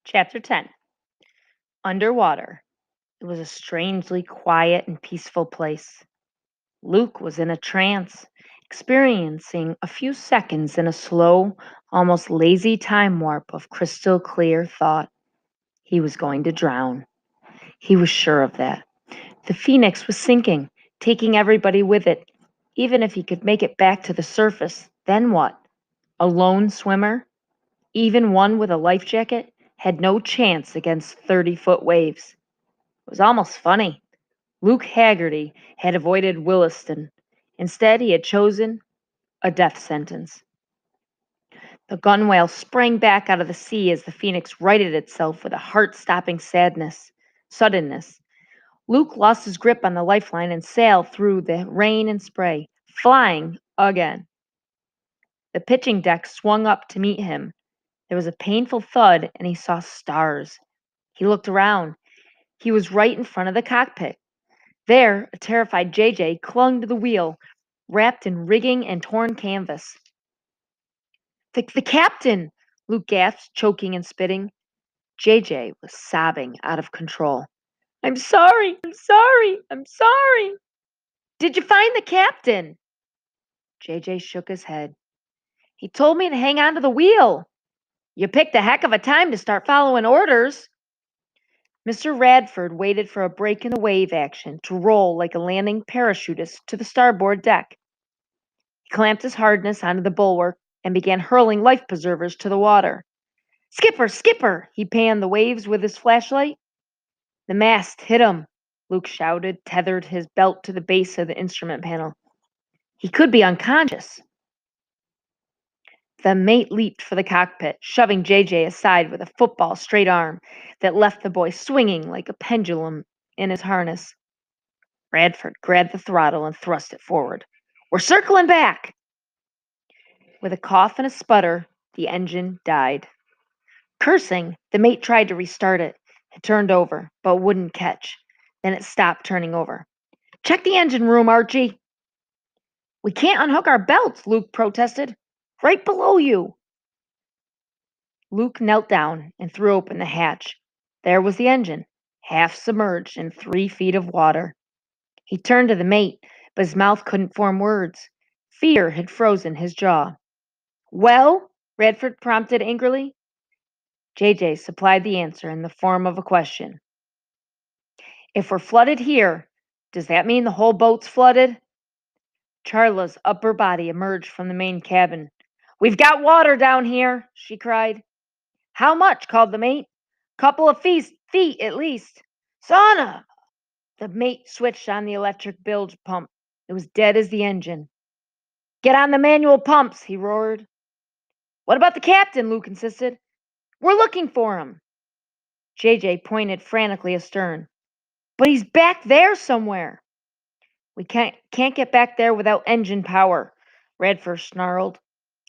Chapter 10. Underwater. It was a strangely quiet and peaceful place. Luke was in a trance, experiencing a few seconds in a slow, almost lazy time warp of crystal clear thought. He was going to drown. He was sure of that. The Phoenix was sinking, taking everybody with it. Even if he could make it back to the surface, then what? A lone swimmer, even one with a life jacket, had no chance against 30-foot waves. It was almost funny. Luke Haggerty had avoided Williston. Instead, he had chosen a death sentence. The gunwale sprang back out of the sea as the Phoenix righted itself with a heart-stopping suddenness. Luke lost his grip on the lifeline and sailed through the rain and spray, flying again. The pitching deck swung up to meet him. There was a painful thud, and he saw stars. He looked around. He was right in front of the cockpit. There, a terrified JJ clung to the wheel, wrapped in rigging and torn canvas. The captain! Luke gasped, choking and spitting. JJ was sobbing out of control. I'm sorry, I'm sorry, I'm sorry. Did you find the captain? JJ shook his head. He told me to hang on to the wheel. You picked a heck of a time to start following orders. Mr. Radford waited for a break in the wave action to roll like a landing parachutist to the starboard deck. He clamped his harness onto the bulwark and began hurling life preservers to the water. Skipper, skipper! He panned the waves with his flashlight. The mast hit him, Luke shouted, tethered his belt to the base of the instrument panel. He could be unconscious. The mate leaped for the cockpit, shoving JJ aside with a football straight arm that left the boy swinging like a pendulum in his harness. Radford grabbed the throttle and thrust it forward. We're circling back! With a cough and a sputter, the engine died. Cursing, the mate tried to restart it. It turned over, but wouldn't catch. Then it stopped turning over. Check the engine room, Archie. We can't unhook our belts, Luke protested. Right below you. Luke knelt down and threw open the hatch. There was the engine, half submerged in 3 feet of water. He turned to the mate, but his mouth couldn't form words. Fear had frozen his jaw. Well? Radford prompted angrily. JJ supplied the answer in the form of a question. If we're flooded here, does that mean the whole boat's flooded? Charla's upper body emerged from the main cabin. We've got water down here, she cried. How much? Called the mate. Couple of feet at least. Sauna! The mate switched on the electric bilge pump. It was dead as the engine. Get on the manual pumps, he roared. What about the captain? Luke insisted. We're looking for him. JJ pointed frantically astern. But he's back there somewhere. We can't get back there without engine power, Radford snarled.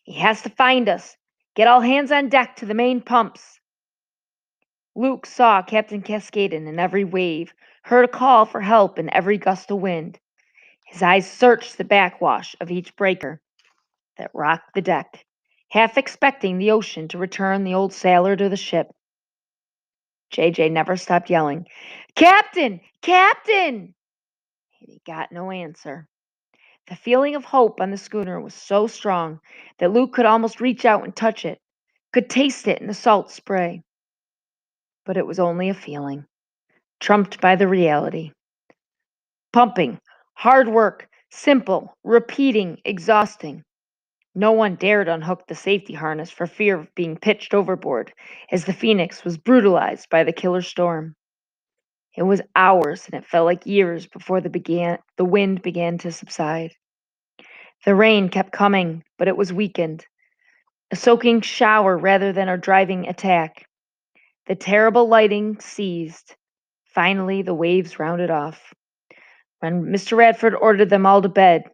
He has to find us. Get all hands on deck to the main pumps. Luke saw Captain Cascaden in every wave, heard a call for help in every gust of wind. His eyes searched the backwash of each breaker that rocked the deck, half expecting the ocean to return the old sailor to the ship. JJ never stopped yelling, Captain! Captain! He got no answer. The feeling of hope on the schooner was so strong that Luke could almost reach out and touch it, could taste it in the salt spray. But it was only a feeling, trumped by the reality. Pumping, hard work, simple, repeating, exhausting. No one dared unhook the safety harness for fear of being pitched overboard as the Phoenix was brutalized by the killer storm. It was hours and it felt like years before the wind began to subside. The rain kept coming, but it was weakened. A soaking shower rather than a driving attack. The terrible lighting ceased. Finally, the waves rounded off. When Mr. Radford ordered them all to bed,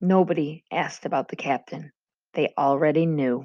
nobody asked about the captain. They already knew.